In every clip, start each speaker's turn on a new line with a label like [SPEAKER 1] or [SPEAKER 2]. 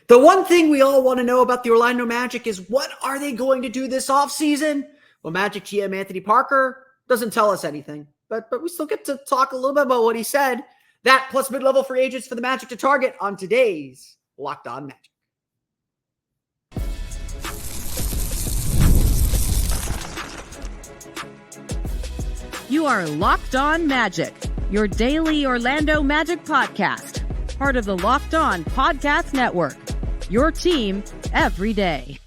[SPEAKER 1] The one thing we all want to know about the Orlando Magic is what are they going to do this offseason? Well, Magic GM Anthony Parker doesn't tell us anything, but we still get to talk a little bit about what he said. That plus mid-level free agents for the Magic to target on today's Locked On Magic.
[SPEAKER 2] You are Locked On Magic, your daily Orlando Magic podcast, part of the Locked On Podcast Network, your team every day.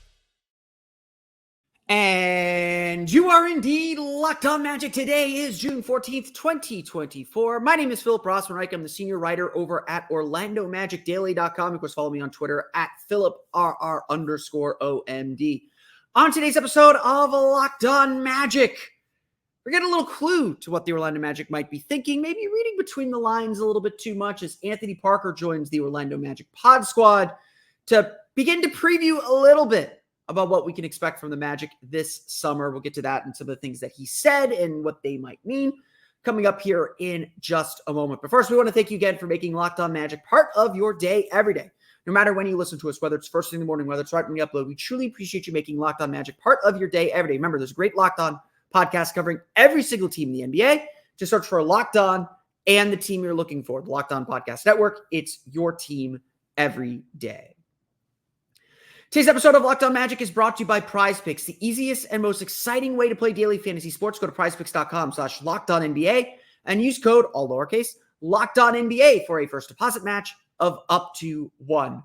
[SPEAKER 1] And you are indeed Locked On Magic. Today is June 14th, 2024. My name is Philip Rossman-Reich. I'm the senior writer over at OrlandoMagicDaily.com. Of course, follow me on Twitter at PhilipRR_OMD. On today's episode of Locked On Magic, we're getting a little clue to what the Orlando Magic might be thinking, maybe reading between the lines a little bit too much as Anthony Parker joins the Orlando Magic pod squad to begin to preview a little bit about what we can expect from the Magic this summer. We'll get to that and some of the things that he said and what they might mean coming up here in just a moment. But first, we want to thank you again for making Locked On Magic part of your day every day. No matter when you listen to us, whether it's first thing in the morning, whether it's right when you upload, we truly appreciate you making Locked On Magic part of your day every day. Remember, there's a great Locked On podcast covering every single team in the NBA. Just search for Locked On and the team you're looking for, the Locked On Podcast Network. It's your team every day. Today's episode of Locked On Magic is brought to you by Prize Picks, the easiest and most exciting way to play daily fantasy sports. Go to prizepicks.com/LockedOnNBA and use code, all lowercase, LockedOnNBA for a first deposit match of up to $100.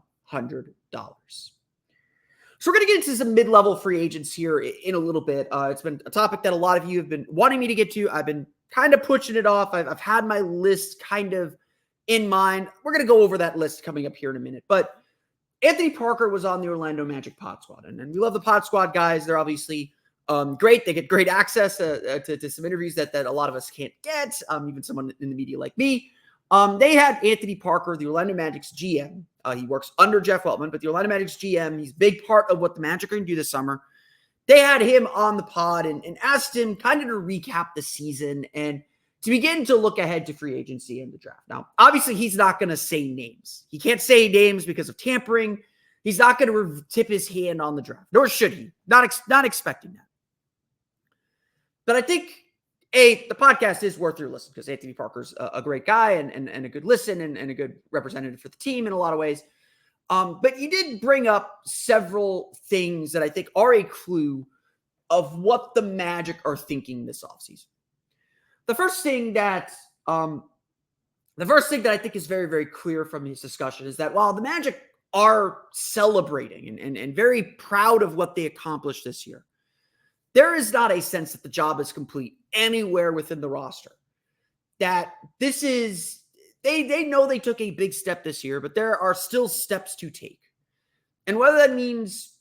[SPEAKER 1] So we're going to get into some mid-level free agents here in a little bit. It's been a topic that a lot of you have been wanting me to get to. I've been kind of pushing it off. I've had my list kind of in mind. We're going to go over that list coming up here in a minute. But Anthony Parker was on the Orlando Magic pod squad. And we love the pod squad guys. They're obviously great. They get great access to some interviews that a lot of us can't get, even someone in the media like me. They had Anthony Parker, the Orlando Magic's GM. He works under Jeff Weltman, but the Orlando Magic's GM, he's a big part of what the Magic are going to do this summer. They had him on the pod and asked him kind of to recap the season and to begin to look ahead to free agency and the draft. Now, obviously, he's not going to say names. He can't say names because of tampering. He's not going to tip his hand on the draft, nor should he. Not expecting that. But I think the podcast is worth your listen because Anthony Parker's a great guy and a good listen and a good representative for the team in a lot of ways. But you did bring up several things that I think are a clue of what the Magic are thinking this offseason. The first thing that I think is very, very clear from his discussion is that while the Magic are celebrating and very proud of what they accomplished this year, there is not a sense that the job is complete anywhere within the roster. That this is, they know they took a big step this year, but there are still steps to take. And whether that means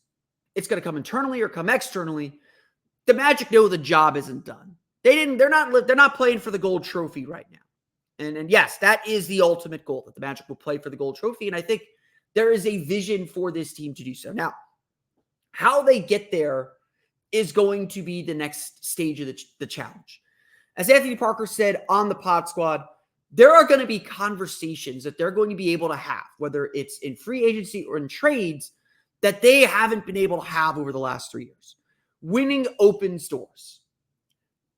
[SPEAKER 1] it's going to come internally or come externally, the Magic know the job isn't done. They're not playing for the gold trophy right now. And yes, that is the ultimate goal, that the Magic will play for the gold trophy. And I think there is a vision for this team to do so. Now, how they get there is going to be the next stage of the challenge. As Anthony Parker said on the pod squad, there are going to be conversations that they're going to be able to have, whether it's in free agency or in trades, that they haven't been able to have over the last 3 years. Winning opens doors.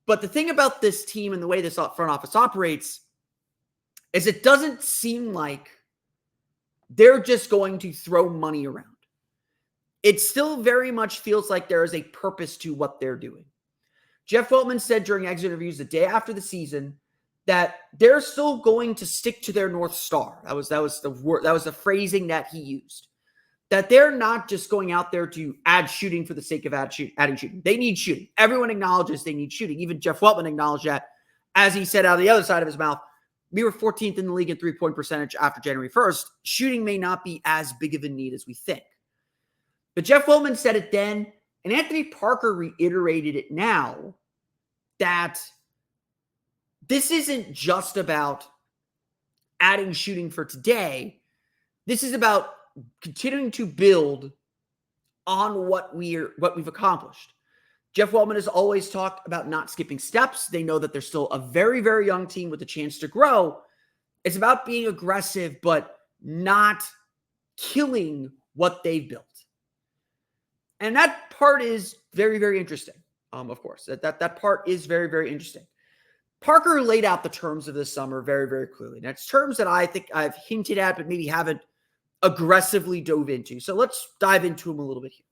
[SPEAKER 1] But the thing about this team and the way this front office operates is it doesn't seem like they're just going to throw money around. It still very much feels like there is a purpose to what they're doing. Jeff Weltman said during exit interviews the day after the season that they're still going to stick to their North Star. That was the phrasing that he used. That they're not just going out there to add shooting for the sake of adding shooting. They need shooting. Everyone acknowledges they need shooting. Even Jeff Weltman acknowledged that, as he said out of the other side of his mouth. We were 14th in the league in three-point percentage after January 1st. Shooting may not be as big of a need as we think. But Jeff Weltman said it then, and Anthony Parker reiterated it now, that this isn't just about adding shooting for today. This is about continuing to build on what we've accomplished. Jeff Weltman has always talked about not skipping steps. They know that they're still a very, very young team with a chance to grow. It's about being aggressive, but not killing what they've built. And that part is very, very interesting. Of course, that part is very, very interesting. Parker laid out the terms of this summer very, very clearly. And it's terms that I think I've hinted at, but maybe haven't aggressively dove into. So let's dive into them a little bit here.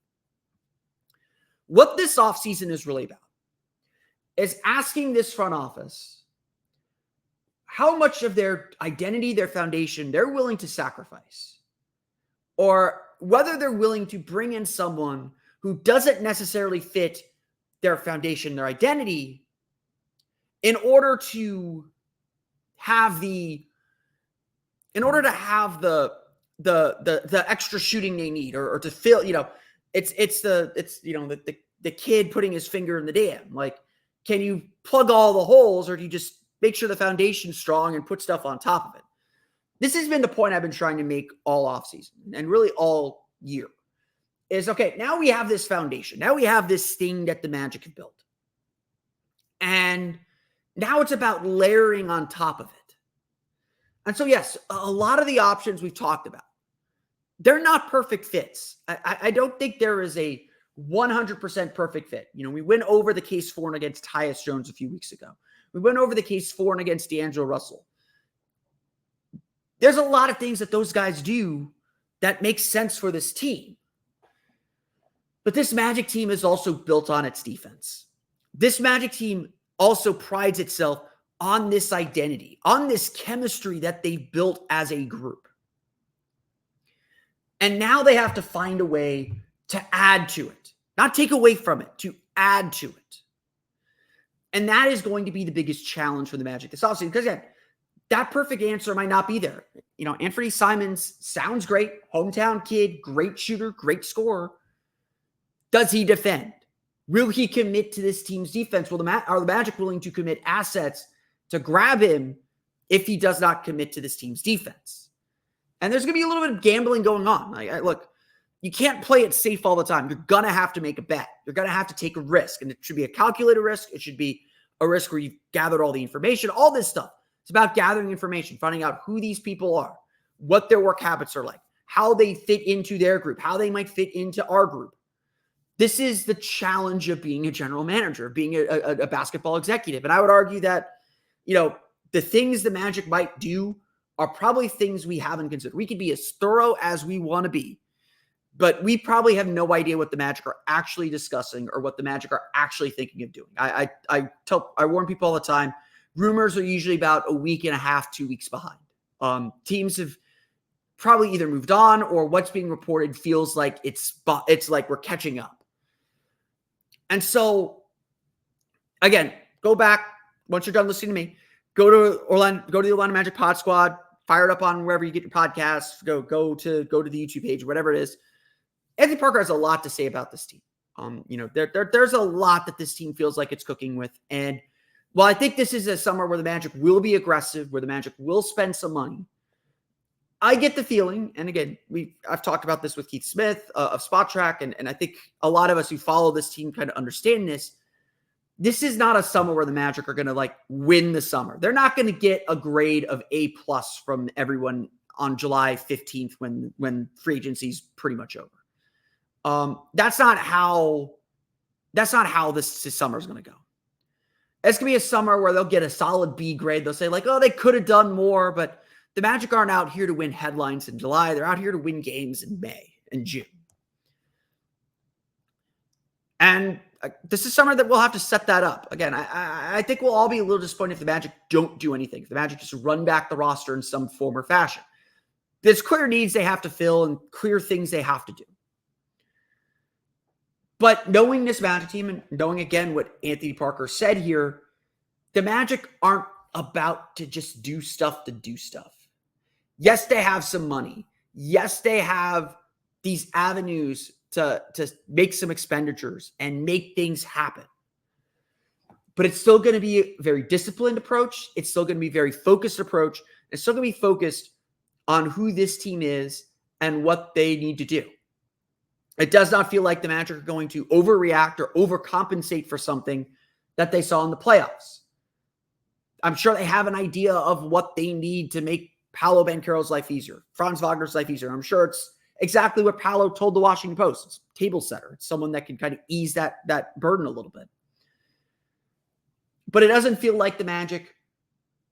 [SPEAKER 1] What this offseason is really about is asking this front office how much of their identity, their foundation, they're willing to sacrifice, or whether they're willing to bring in someone who doesn't necessarily fit their foundation, their identity, in order to have the extra shooting they need, or to fill, it's the kid putting his finger in the dam. Like, can you plug all the holes, or do you just make sure the foundation's strong and put stuff on top of it? This has been the point I've been trying to make all offseason and really all year. Is, okay, now we have this foundation. Now we have this thing that the Magic have built. And now it's about layering on top of it. And so, yes, a lot of the options we've talked about, they're not perfect fits. I don't think there is a 100% perfect fit. We went over the case for and against Tyus Jones a few weeks ago. We went over the case for and against D'Angelo Russell. There's a lot of things that those guys do that make sense for this team. But this Magic team is also built on its defense. This Magic team also prides itself on this identity, on this chemistry that they've built as a group. And now they have to find a way to add to it, not take away from it, to add to it. And that is going to be the biggest challenge for the Magic this offseason. Because again, that perfect answer might not be there. Anthony Simons sounds great. Hometown kid, great shooter, great scorer. Does he defend? Will he commit to this team's defense? Are the Magic willing to commit assets to grab him if he does not commit to this team's defense? And there's going to be a little bit of gambling going on. Look, you can't play it safe all the time. You're going to have to make a bet. You're going to have to take a risk. And it should be a calculated risk. It should be a risk where you've gathered all the information, all this stuff. It's about gathering information, finding out who these people are, what their work habits are like, how they fit into their group, how they might fit into our group. This is the challenge of being a general manager, being a basketball executive. And I would argue that, the things the Magic might do are probably things we haven't considered. We could be as thorough as we want to be, but we probably have no idea what the Magic are actually discussing or what the Magic are actually thinking of doing. I warn people all the time, rumors are usually about a week and a half, 2 weeks behind. Teams have probably either moved on, or what's being reported feels like it's like we're catching up. And so, again, go back once you're done listening to me. Go to the Orlando Magic Pod Squad. Fire it up on wherever you get your podcasts. Go to the YouTube page, whatever it is. Anthony Parker has a lot to say about this team. There's a lot that this team feels like it's cooking with. And while I think this is a summer where the Magic will be aggressive, where the Magic will spend some money, I get the feeling, and again, I've talked about this with Keith Smith of Spot Track, and I think a lot of us who follow this team kind of understand this. This is not a summer where the Magic are going to win the summer. They're not going to get a grade of A+ from everyone on July 15th when free agency is pretty much over. That's not how this summer is going to go. It's going to be a summer where they'll get a solid B grade. They'll say they could have done more, but the Magic aren't out here to win headlines in July. They're out here to win games in May and June. And this is summer that we'll have to set that up. Again, I think we'll all be a little disappointed if the Magic don't do anything. If the Magic just run back the roster in some form or fashion. There's clear needs they have to fill and clear things they have to do. But knowing this Magic team and knowing, again, what Anthony Parker said here, the Magic aren't about to just do stuff to do stuff. Yes, they have some money. Yes, they have these avenues to make some expenditures and make things happen. But it's still going to be a very disciplined approach. It's still going to be a very focused approach. It's still going to be focused on who this team is and what they need to do. It does not feel like the Magic are going to overreact or overcompensate for something that they saw in the playoffs. I'm sure they have an idea of what they need to make Paolo Banchero's life easier, Franz Wagner's life easier. I'm sure exactly what Paolo told the Washington Post. It's a table setter. It's someone that can kind of ease that burden a little bit. But it doesn't feel like the Magic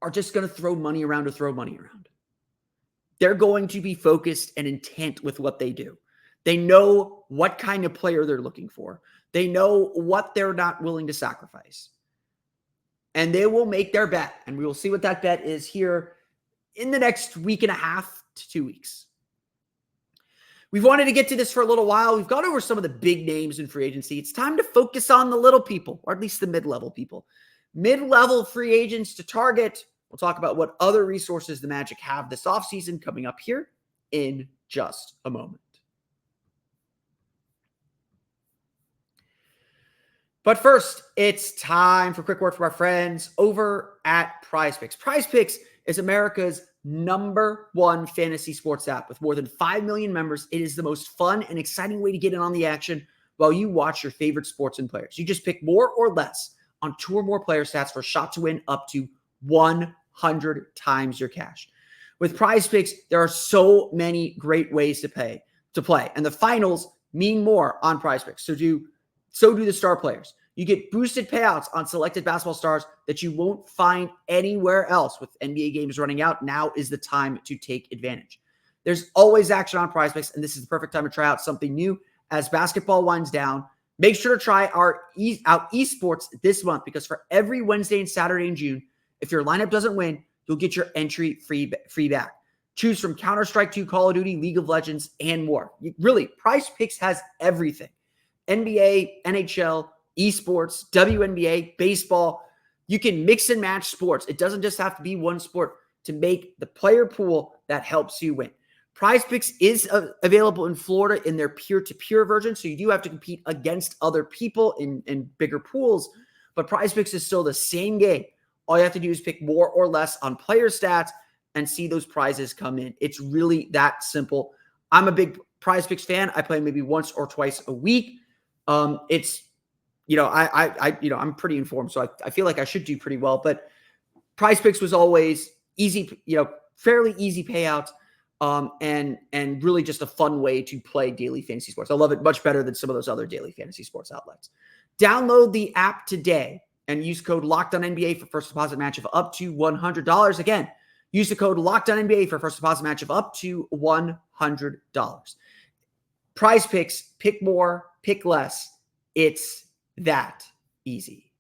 [SPEAKER 1] are just going to throw money around to throw money around. They're going to be focused and intent with what they do. They know what kind of player they're looking for. They know what they're not willing to sacrifice. And they will make their bet. And we will see what that bet is here in the next week and a half to 2 weeks. We've wanted to get to this for a little while. We've gone over some of the big names in free agency. It's time to focus on the little people, or at least the mid-level people. Mid-level free agents to target. We'll talk about what other resources the Magic have this offseason coming up here in just a moment. But first, it's time for a quick word from our friends over at PrizePicks. PrizePicks is America's #1 fantasy sports app with more than 5 million members. It is the most fun and exciting way to get in on the action while you watch your favorite sports and players. You just pick more or less on 2 or more player stats for a shot to win up to 100 times your cash. With PrizePicks, there are so many great ways to play, and the finals mean more on PrizePicks. So do the star players. You get boosted payouts on selected basketball stars that you won't find anywhere else. With NBA games running out, now is the time to take advantage. There's always action on PrizePicks, and this is the perfect time to try out something new as basketball winds down. Make sure to try out esports this month, because for every Wednesday and Saturday in June, if your lineup doesn't win, you'll get your entry free back. Choose from Counter-Strike 2, Call of Duty, League of Legends, and more. Really, PrizePicks has everything. NBA, NHL, esports, WNBA, baseball. You can mix and match sports. It doesn't just have to be one sport to make the player pool that helps you win. PrizePicks is available in Florida in their peer-to-peer version, so you do have to compete against other people in bigger pools, but PrizePicks is still the same game. All you have to do is pick more or less on player stats and see those prizes come in. It's really that simple. I'm a big PrizePicks fan. I play maybe once or twice a week. I'm pretty informed, so I feel like I should do pretty well. But PrizePicks was always easy, fairly easy payouts, and really just a fun way to play daily fantasy sports. I love it much better than some of those other daily fantasy sports outlets. Download the app today and use code LOCKEDONNBA for first deposit match of up to $100. Again, use the code LOCKEDONNBA for first deposit match of up to $100. PrizePicks, pick more, pick less. It's that easy.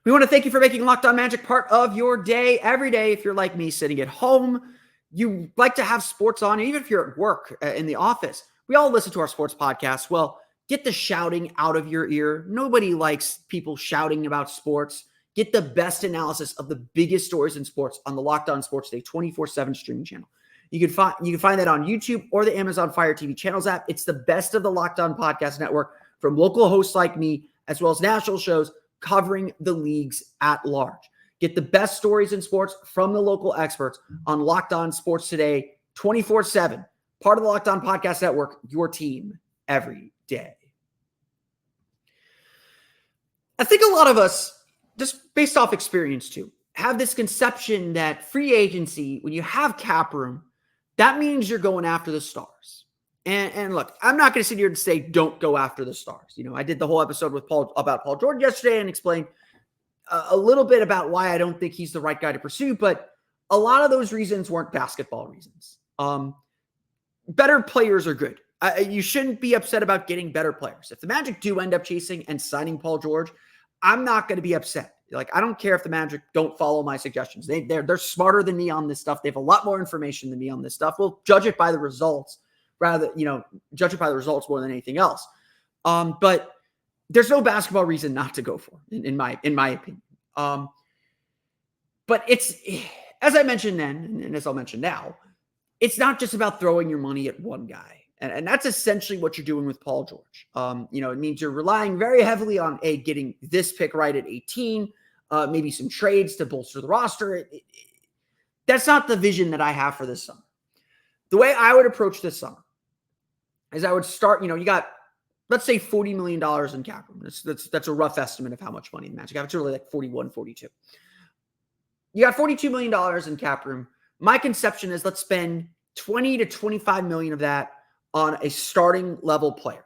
[SPEAKER 1] We want to thank you for making Locked On Magic part of your day every day. If you're like me, sitting at home, you like to have sports on, even if you're at work, in the office. We all listen to our sports podcasts. Well, get the shouting out of your ear. Nobody likes people shouting about sports. Get the best analysis of the biggest stories in sports on the Locked On Sports Day 24/7 streaming channel. You can find that on YouTube or the Amazon Fire TV channels app. It's the best of the Locked On Podcast Network, from local hosts like me, as well as national shows covering the leagues at large. Get the best stories in sports from the local experts on Locked On Sports Today 24/7. Part of the Locked On Podcast Network, your team every day. I think a lot of us, just based off experience too, have this conception that free agency, when you have cap room, that means you're going after the stars. And look, I'm not going to sit here and say don't go after the stars. I did the whole episode about Paul George yesterday and explained a little bit about why I don't think he's the right guy to pursue, but a lot of those reasons weren't basketball reasons. Better players are good. You shouldn't be upset about getting better players. If the Magic do end up chasing and signing Paul George, I'm not going to be upset. I don't care if the Magic don't follow my suggestions. They're smarter than me on this stuff. They have a lot more information than me on this stuff. We'll judge it by the results judge it by the results more than anything else. But there's no basketball reason not to go for, in my opinion. But it's, as I mentioned then, and as I'll mention now, it's not just about throwing your money at one guy. And that's essentially what you're doing with Paul George. It means you're relying very heavily on getting this pick right at 18, maybe some trades to bolster the roster. That's not the vision that I have for this summer. The way I would approach this summer is I would start, you got, let's say $40 million in cap room. That's a rough estimate of how much money the Magic have. It's really like 41, 42. You got $42 million in cap room. My conception is let's spend 20 to 25 million of that on a starting level player.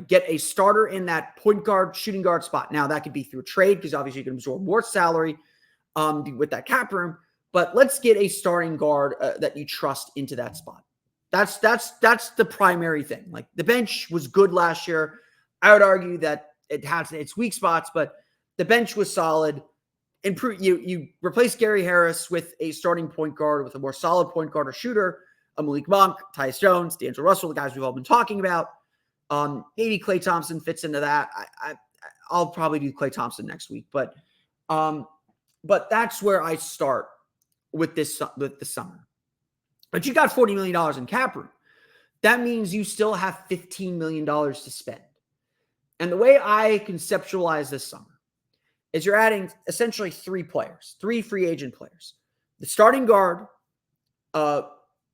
[SPEAKER 1] Get a starter in that point guard, shooting guard spot. Now that could be through a trade because obviously you can absorb more salary with that cap room. But let's get a starting guard that you trust into that spot. That's the primary thing. Like the bench was good last year. I would argue that it has its weak spots, but the bench was solid. You replace Gary Harris with a starting point guard with a more solid point guard or shooter, a Malik Monk, Tyus Jones, D'Angelo Russell, the guys we've all been talking about. Maybe Klay Thompson fits into that. I'll probably do Klay Thompson next week, but that's where I start with the summer. But you got $40 million in cap room. That means you still have $15 million to spend. And the way I conceptualize this summer is you're adding essentially three free agent players. The starting guard,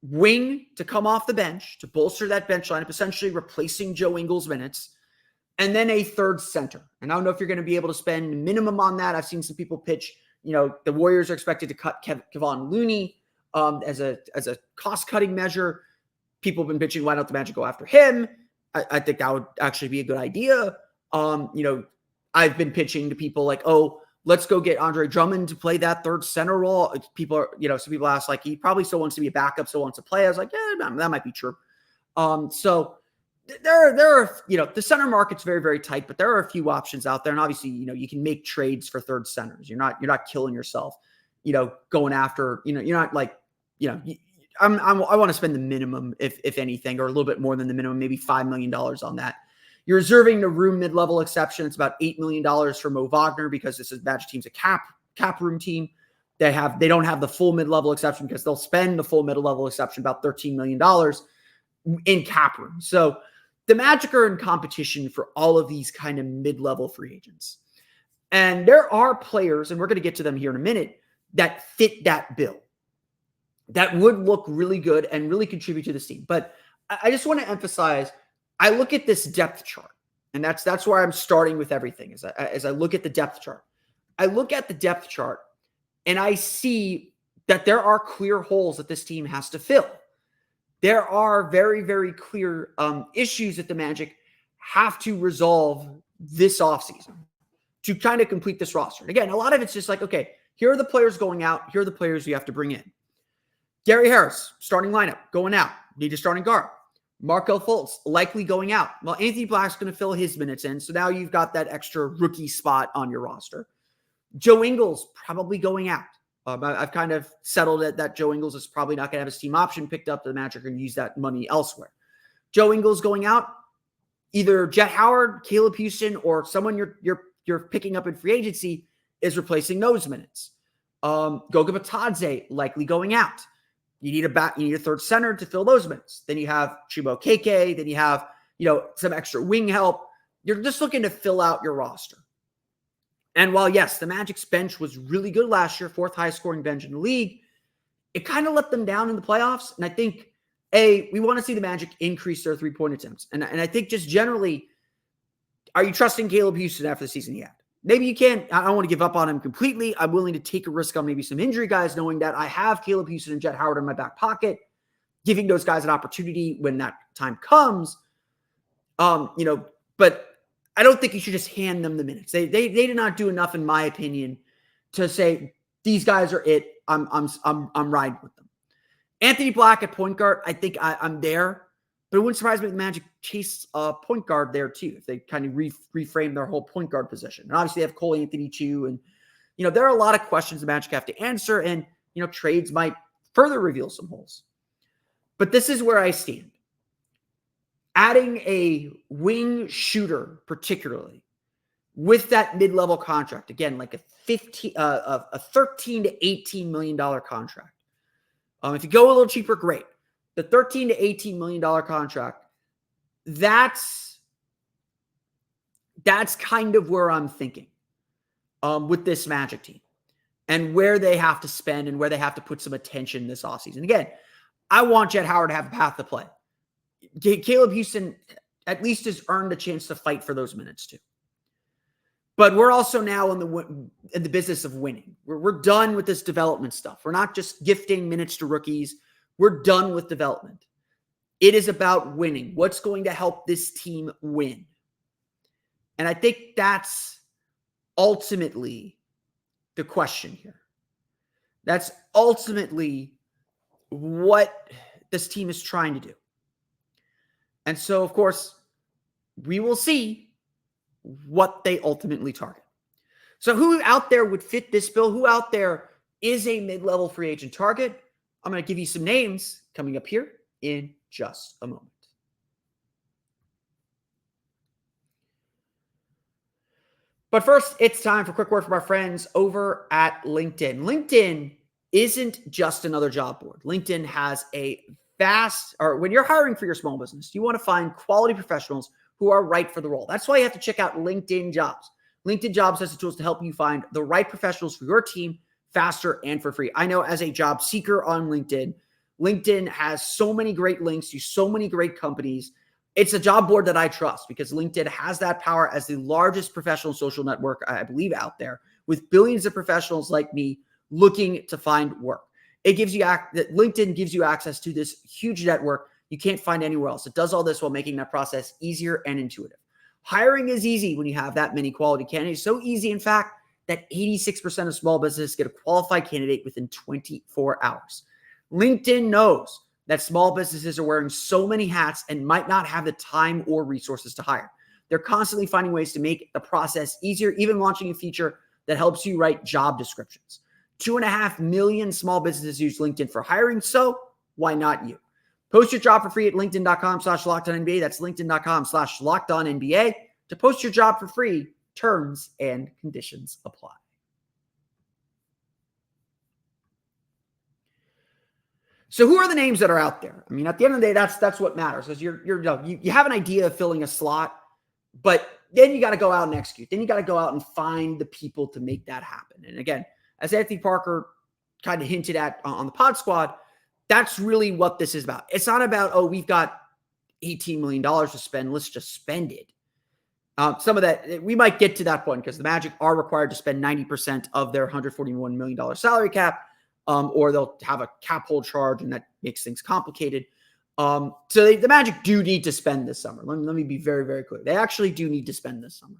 [SPEAKER 1] wing to come off the bench to bolster that bench lineup, essentially replacing Joe Ingles' minutes, and then a third center. And I don't know if you're going to be able to spend minimum on that. I've seen some people pitch, the Warriors are expected to cut Kevon Looney as a cost-cutting measure. People have been pitching, why don't the Magic go after him? I think that would actually be a good idea. I've been pitching to people like, oh, let's go get Andre Drummond to play that third center role. People are, some people ask, like, he probably still wants to be a backup, still wants to play. I was like, yeah, that might be true. So there are, the center market's very, very tight, but there are a few options out there. And obviously, you can make trades for third centers. You're not killing yourself, going after, you're not like, I want to spend the minimum, if anything, or a little bit more than the minimum, maybe $5 million on that. You're reserving the room mid-level exception. It's about $8 million for Mo Wagner because this is Magic team's a cap room team. They don't have the full mid-level exception because they'll spend the full mid-level exception, about $13 million in cap room. So the Magic are in competition for all of these kind of mid-level free agents. And there are players, and we're going to get to them here in a minute, that fit that bill, that would look really good and really contribute to this team. But I just want to emphasize, I look at this depth chart, and that's where I'm starting with everything. As I look at the depth chart, I look at the depth chart, and I see that there are clear holes that this team has to fill. There are very, very clear issues that the Magic have to resolve this offseason to kind of complete this roster. And again, a lot of it's just like, okay, here are the players going out. Here are the players you have to bring in. Gary Harris, starting lineup, going out. Need a starting guard. Markelle Fultz likely going out. Well, Anthony Black's going to fill his minutes in, so now you've got that extra rookie spot on your roster. Joe Ingles probably going out. I've kind of settled it that Joe Ingles is probably not going to have his team option picked up. The Magic are going to use that money elsewhere. Joe Ingles going out. Either Jet Howard, Caleb Houston, or someone you're picking up in free agency is replacing those minutes. Goga Batadze likely going out. You need a third center to fill those minutes. Then you have Chibo KK. Then you have, some extra wing help. You're just looking to fill out your roster. And while, yes, the Magic's bench was really good last year, fourth highest scoring bench in the league, it kind of let them down in the playoffs. And I think, we want to see the Magic increase their three-point attempts. And I think just generally, are you trusting Caleb Houston after the season he had? Maybe you can't. I don't want to give up on him completely. I'm willing to take a risk on maybe some injury guys, knowing that I have Caleb Houston and Jet Howard in my back pocket, giving those guys an opportunity when that time comes. But I don't think you should just hand them the minutes. They did not do enough, in my opinion, to say these guys are it. I'm riding with them. Anthony Black at point guard, I think I'm there. But it wouldn't surprise me if the Magic chase a point guard there too, if they kind of reframe their whole point guard position. And obviously they have Cole Anthony too. And, there are a lot of questions the Magic have to answer. And, trades might further reveal some holes. But this is where I stand. Adding a wing shooter, particularly, with that mid-level contract, again, like a $13 to $18 million contract. If you go a little cheaper, great. The $13 to $18 million contract, that's kind of where I'm thinking with this Magic team and where they have to spend and where they have to put some attention this offseason. Again, I want Jet Howard to have a path to play. Caleb Houston at least has earned a chance to fight for those minutes too. But we're also now in the business of winning. We're done with this development stuff. We're not just gifting minutes to rookies. We're done with development. It is about winning. What's going to help this team win? And I think that's ultimately the question here. That's ultimately what this team is trying to do. And so, of course, we will see what they ultimately target. So who out there would fit this bill? Who out there is a mid-level free agent target? I'm going to give you some names coming up here in just a moment. But first, it's time for a quick word from our friends over at LinkedIn. LinkedIn isn't just another job board. LinkedIn has when you're hiring for your small business, you want to find quality professionals who are right for the role. That's why you have to check out LinkedIn Jobs. LinkedIn Jobs has the tools to help you find the right professionals for your team faster and for free. I know as a job seeker on LinkedIn, LinkedIn has so many great links to so many great companies. It's a job board that I trust because LinkedIn has that power as the largest professional social network, I believe, out there with billions of professionals like me looking to find work. LinkedIn gives you access to this huge network you can't find anywhere else. It does all this while making that process easier and intuitive. Hiring is easy when you have that many quality candidates. So easy, in fact, that 86% of small businesses get a qualified candidate within 24 hours. LinkedIn knows that small businesses are wearing so many hats and might not have the time or resources to hire. They're constantly finding ways to make the process easier, even launching a feature that helps you write job descriptions. 2.5 million small businesses use LinkedIn for hiring, so why not you? Post your job for free at linkedin.com/LockedOnNBA. That's linkedin.com/LockedOnNBA to post your job for free. Terms and conditions apply. So who are the names that are out there? I mean, at the end of the day, that's what matters. Because you have an idea of filling a slot, but then you got to go out and execute. Then you got to go out and find the people to make that happen. And again, as Anthony Parker kind of hinted at on the Pod Squad, that's really what this is about. It's not about, we've got $18 million to spend. Let's just spend it. Some of that, we might get to that point because the Magic are required to spend 90% of their $141 million salary cap, or they'll have a cap hold charge, and that makes things complicated. So the Magic do need to spend this summer. Let me be very, very clear. They actually do need to spend this summer.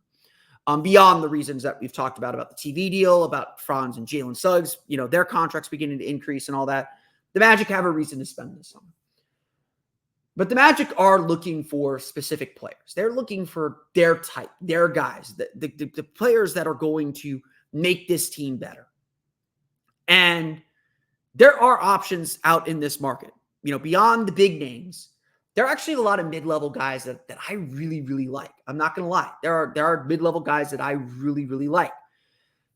[SPEAKER 1] Beyond the reasons that we've talked about the TV deal, about Franz and Jalen Suggs, their contracts beginning to increase and all that. The Magic have a reason to spend this summer. But the Magic are looking for specific players. They're looking for their type, their guys, the players that are going to make this team better. And there are options out in this market. Beyond the big names, there are actually a lot of mid-level guys that I really, really like. I'm not going to lie. There are mid-level guys that I really, really like.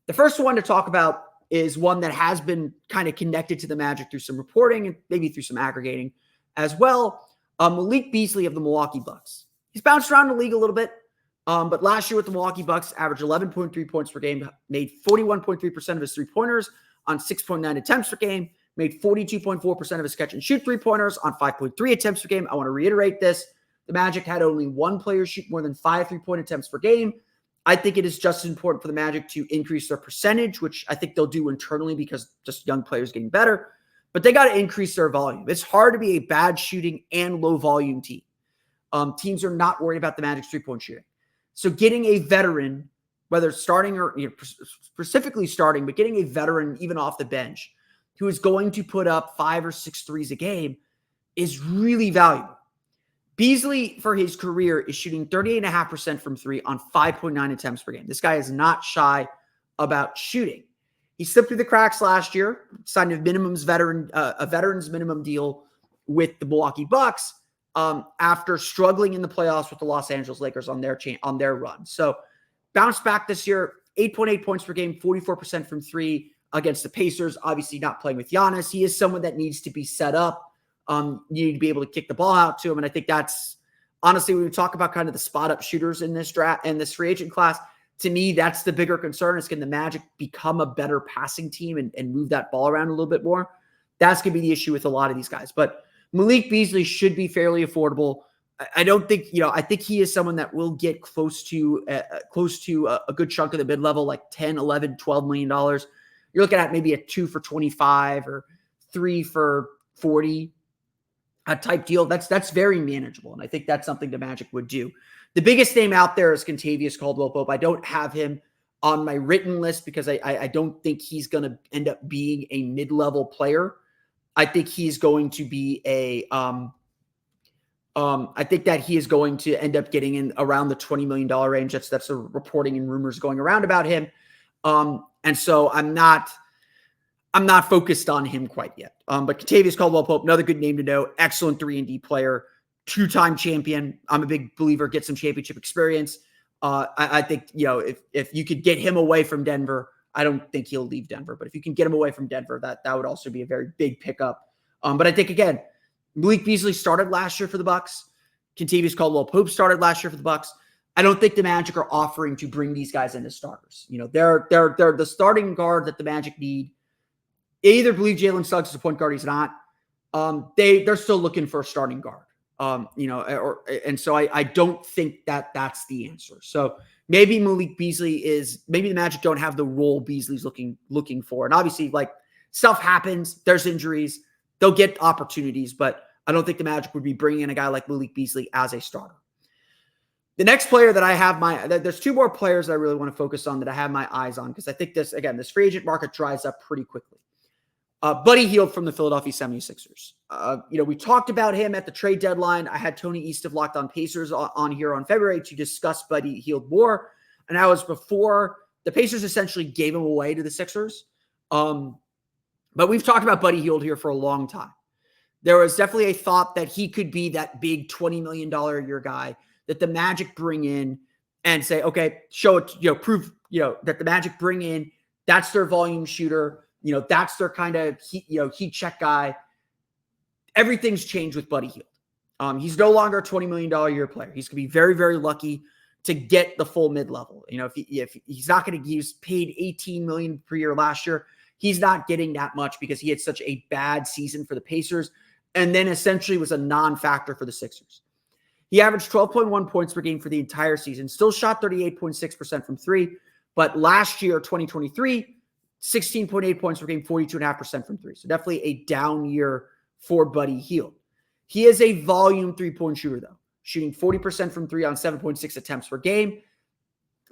[SPEAKER 1] The first one to talk about is one that has been kind of connected to the Magic through some reporting and maybe through some aggregating as well. Malik Beasley of the Milwaukee Bucks. He's bounced around the league a little bit, but last year with the Milwaukee Bucks, averaged 11.3 points per game, made 41.3% of his three-pointers on 6.9 attempts per game, made 42.4% of his catch-and-shoot three-pointers on 5.3 attempts per game. I want to reiterate this. The Magic had only one player shoot more than 5 three-point attempts per game. I think it is just as important for the Magic to increase their percentage, which I think they'll do internally because just young players getting better. But they got to increase their volume. It's hard to be a bad shooting and low volume team. Teams are not worried about the Magic's three-point shooting. So getting a veteran, whether starting or specifically starting, but getting a veteran even off the bench who is going to put up 5 or 6 threes a game is really valuable. Beasley, for his career, is shooting 38.5% from three on 5.9 attempts per game. This guy is not shy about shooting. He slipped through the cracks last year, signed a veteran's minimum deal with the Milwaukee Bucks after struggling in the playoffs with the Los Angeles Lakers on their run. So bounced back this year, 8.8 points per game, 44% from three against the Pacers. Obviously not playing with Giannis. He is someone that needs to be set up. You need to be able to kick the ball out to him. And I think that's honestly, when we talk about kind of the spot up shooters in this draft and this free agent class, to me, that's the bigger concern is can the Magic become a better passing team and move that ball around a little bit more? That's going to be the issue with a lot of these guys. But Malik Beasley should be fairly affordable. I don't think, I think he is someone that will get close to a good chunk of the mid-level, like 10, 11, $12 million. You're looking at maybe a 2 for 25 or 3 for 40 type deal. That's very manageable. And I think that's something the Magic would do. The biggest name out there is Kentavious Caldwell-Pope. I don't have him on my written list because I don't think he's going to end up being a mid-level player. I think he's going to be I think that he is going to end up getting in around the $20 million range. That's the reporting and rumors going around about him. And so I'm not focused on him quite yet. But Kentavious Caldwell-Pope, another good name to know. Excellent 3-and-D player, 2-time champion. I'm a big believer. Get some championship experience. I think, if you could get him away from Denver, I don't think he'll leave Denver. But if you can get him away from Denver, that would also be a very big pickup. But I think, again, Malik Beasley started last year for the Bucks. Kentavious Caldwell-Pope started last year for the Bucks. I don't think the Magic are offering to bring these guys into starters. They're the starting guard that the Magic need. They either believe Jalen Suggs is a point guard, he's not. They're still looking for a starting guard. And so I don't think that's the answer. So maybe Malik Beasley maybe the Magic don't have the role Beasley's looking for. And obviously, like, stuff happens. There's injuries. They'll get opportunities, but I don't think the Magic would be bringing in a guy like Malik Beasley as a starter. The next player that I have there's 2 more players that I really want to focus on that I have my eyes on because I think this free agent market dries up pretty quickly. Buddy Hield from the Philadelphia 76ers. We talked about him at the trade deadline. I had Tony East of Locked On Pacers on here on February to discuss Buddy Hield more. And that was before the Pacers essentially gave him away to the Sixers. But we've talked about Buddy Hield here for a long time. There was definitely a thought that he could be that big $20 million a year guy that the Magic bring in and say, okay, show it, prove, that the Magic bring in, that's their volume shooter. That's their kind of heat check guy. Everything's changed with Buddy Hield. He's no longer a $20 million a year player. He's going to be very, very lucky to get the full mid-level. If he's not going to use paid $18 million per year last year, he's not getting that much because he had such a bad season for the Pacers and then essentially was a non-factor for the Sixers. He averaged 12.1 points per game for the entire season, still shot 38.6% from 3, but last year, 2023, 16.8 points per game, 42.5% from 3. So definitely a down year for Buddy Hield. He is a volume 3-point shooter, though, shooting 40% from 3 on 7.6 attempts per game.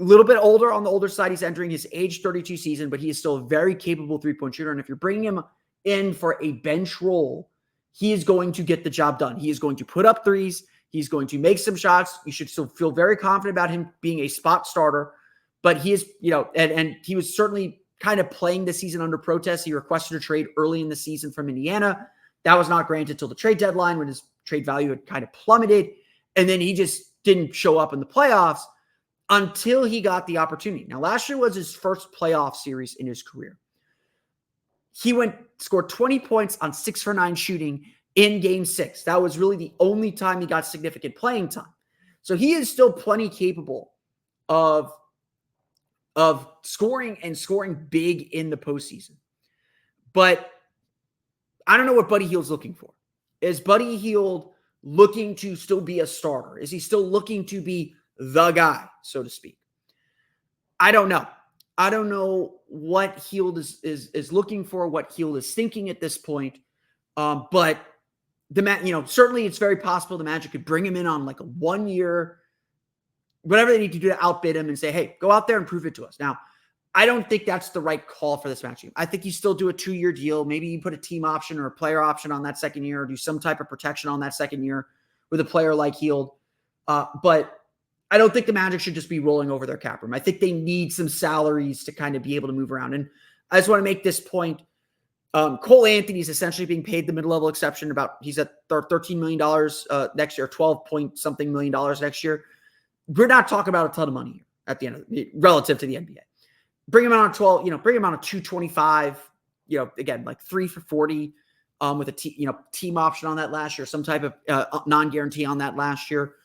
[SPEAKER 1] A little bit older on the older side. He's entering his age 32 season, but he is still a very capable 3-point shooter. And if you're bringing him in for a bench role, he is going to get the job done. He is going to put up threes. He's going to make some shots. You should still feel very confident about him being a spot starter. But he is, and he was certainly kind of playing the season under protest. He requested a trade early in the season from Indiana. That was not granted till the trade deadline when his trade value had kind of plummeted. And then he just didn't show up in the playoffs until he got the opportunity. Now, last year was his first playoff series in his career. He scored 20 points on 6 for 9 shooting in Game 6. That was really the only time he got significant playing time. So he is still plenty capable of scoring and scoring big in the postseason. But I don't know what Buddy Hield's looking for. Is Buddy Hield looking to still be a starter? Is he still looking to be the guy, so to speak? I don't know. I don't know what Hield is looking for, what Hield is thinking at this point. But certainly it's very possible the Magic could bring him in on like a 1-year, whatever they need to do to outbid him and say, hey, go out there and prove it to us. Now, I don't think that's the right call for this Magic. I think you still do a 2-year deal. Maybe you put a team option or a player option on that second year or do some type of protection on that second year with a player like Hield. But I don't think the Magic should just be rolling over their cap room. I think they need some salaries to kind of be able to move around. And I just want to make this point. Cole Anthony is essentially being paid the mid-level exception. He's at $13 million next year, 12-point-something million dollars next year. We're not talking about a ton of money here at the end of relative to the NBA. Bring him on a 12, bring him on a 225, again, like 3 for 40 with a team option on that last year, some type of non-guarantee on that last year.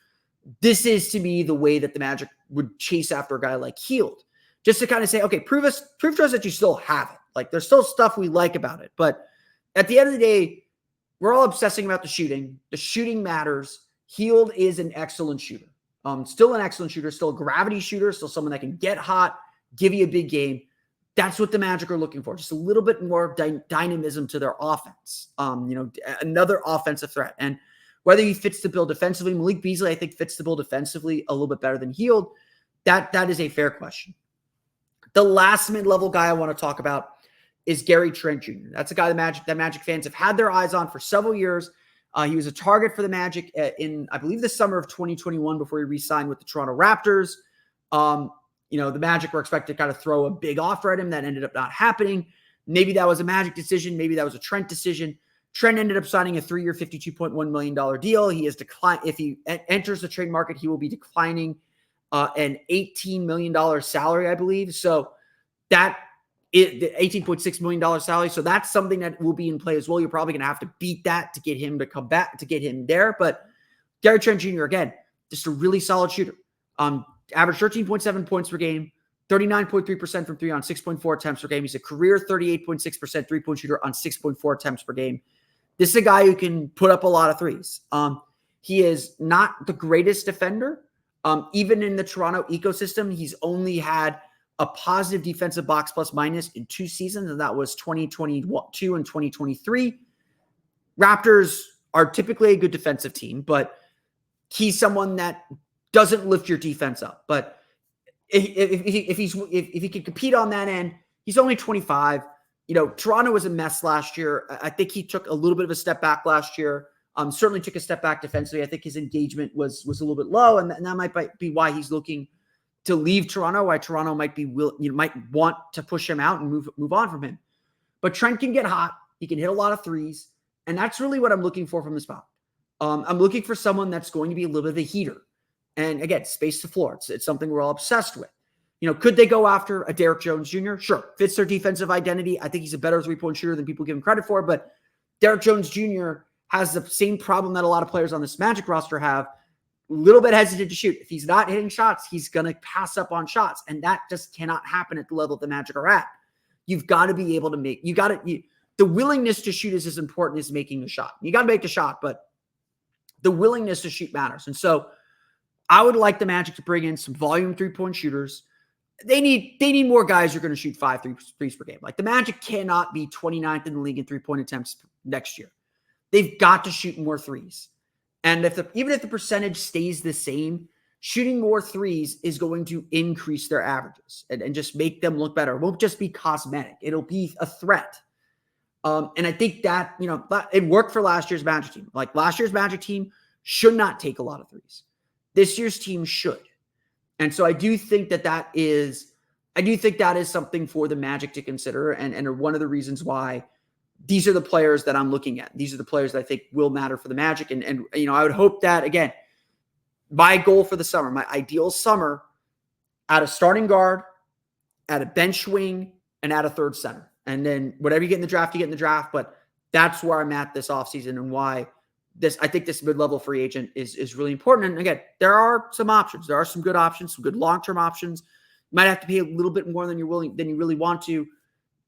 [SPEAKER 1] This is to me the way that the Magic would chase after a guy like Hield, just to kind of say, okay, prove to us that you still have it. Like there's still stuff we like about it. But at the end of the day, we're all obsessing about the shooting. The shooting matters. Hield is an excellent shooter. Still an excellent shooter, still a gravity shooter, still someone that can get hot, give you a big game. That's what the Magic are looking for. Just a little bit more dynamism to their offense. Another offensive threat. And whether he fits the bill defensively, Malik Beasley, I think, fits the bill defensively a little bit better than Hield. That is a fair question. The last mid-level guy I want to talk about is Gary Trent Jr. That's a guy that Magic fans have had their eyes on for several years. He was a target for the Magic in, I believe, the summer of 2021 before he re-signed with the Toronto Raptors. The Magic were expected to kind of throw a big offer at him. That ended up not happening. Maybe that was a Magic decision. Maybe that was a Trent decision. Trent ended up signing a 3-year, $52.1 million deal. He has declined. If he enters the trade market, he will be declining an $18 million salary, I believe. So that is the $18.6 million salary. So that's something that will be in play as well. You're probably going to have to beat that to get him to come back, to get him there. But Gary Trent Jr., again, just a really solid shooter. Averaged 13.7 points per game, 39.3% from three on 6.4 attempts per game. He's a career 38.6% three-point shooter on 6.4 attempts per game. This is a guy who can put up a lot of threes. He is not the greatest defender. Even in the Toronto ecosystem, he's only had a positive defensive box plus minus in 2 seasons, and that was 2022 and 2023. Raptors are typically a good defensive team, but he's someone that doesn't lift your defense up. But if he can compete on that end, he's only 25. Toronto was a mess last year. I think he took a little bit of a step back last year. Certainly took a step back defensively. I think his engagement was a little bit low, and that might be why he's looking to leave Toronto. Why Toronto might want to push him out and move on from him. But Trent can get hot. He can hit a lot of threes, and that's really what I'm looking for from this spot. I'm looking for someone that's going to be a little bit of a heater, and again, space the floor. It's something we're all obsessed with. Could they go after a Derrick Jones Jr.? Sure, fits their defensive identity. I think he's a better three-point shooter than people give him credit for, but Derrick Jones Jr. has the same problem that a lot of players on this Magic roster have. A little bit hesitant to shoot. If he's not hitting shots, he's going to pass up on shots, and that just cannot happen at the level the Magic are at. You've got to be able to make, the willingness to shoot is as important as making the shot. You got to make the shot, but the willingness to shoot matters. And so I would like the Magic to bring in some volume three-point shooters. They need more guys who are going to shoot 5 threes per game. Like, the Magic cannot be 29th in the league in three-point attempts next year. They've got to shoot more threes. And even if the percentage stays the same, shooting more threes is going to increase their averages and just make them look better. It won't just be cosmetic. It'll be a threat. And I think that, it worked for last year's Magic team. Like, last year's Magic team should not take a lot of threes. This year's team should. And so I do think that is something for the Magic to consider, and one of the reasons why these are the players that I'm looking at. These are the players that I think will matter for the Magic. And I would hope that, again, my goal for the summer, my ideal summer, at a starting guard, at a bench wing, and at a third center. And then whatever you get in the draft, you get in the draft. But that's where I'm at this offseason, and why I think this mid-level free agent is really important. And again, there are some options. There are some good options, some good long-term options. You might have to pay a little bit more than you really want to,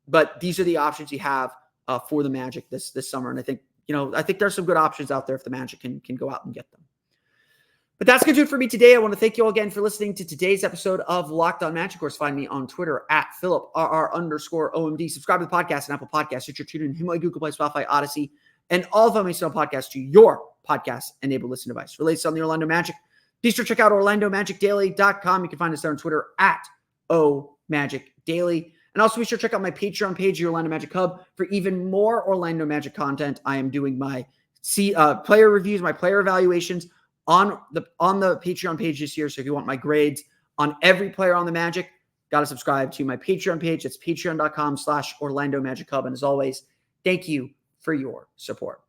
[SPEAKER 1] but these are the options you have for the Magic this summer. And I think there's some good options out there if the Magic can go out and get them. But that's going to do it for me today. I want to thank you all again for listening to today's episode of Locked On Magic. Of course, find me on Twitter at @PhilipRR_OMD. Subscribe to the podcast and Apple Podcasts, Stitcher, TuneIn, Himalaya, Google Play, Spotify, Odyssey, and all of my podcasts to your podcast-enabled listening device. For latest on the Orlando Magic, be sure to check out OrlandoMagicDaily.com. You can find us there on Twitter at OMagicDaily. And also be sure to check out my Patreon page, the Orlando Magic Hub, for even more Orlando Magic content. I am doing my player reviews, my player evaluations on the Patreon page this year. So if you want my grades on every player on the Magic, got to subscribe to my Patreon page. It's patreon.com/Orlando Magic Hub. And as always, thank you for your support.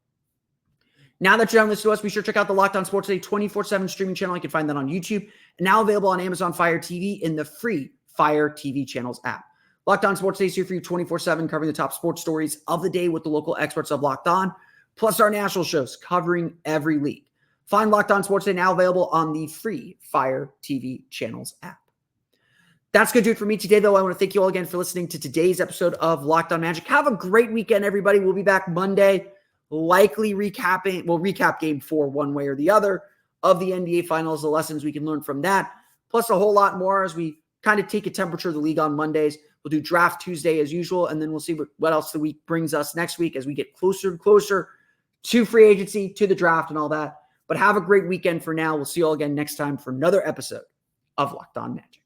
[SPEAKER 1] Now that you're done listening to us, be sure to check out the Locked On Sports Today 24/7 streaming channel. You can find that on YouTube, and now available on Amazon Fire TV in the free Fire TV channels app. Locked On Sports Today is here for you 24/7, covering the top sports stories of the day with the local experts of Locked On, plus our national shows covering every league. Find Locked On Sports Today now available on the free Fire TV channels app. That's going to do it for me today, though. I want to thank you all again for listening to today's episode of Locked On Magic. Have a great weekend, everybody. We'll be back Monday, likely recap Game 4 one way or the other. of the NBA Finals, the lessons we can learn from that, plus a whole lot more as we kind of take a temperature of the league on Mondays. We'll do Draft Tuesday as usual, and then we'll see what else the week brings us next week as we get closer and closer to free agency, to the draft and all that. But have a great weekend for now. We'll see you all again next time for another episode of Locked On Magic.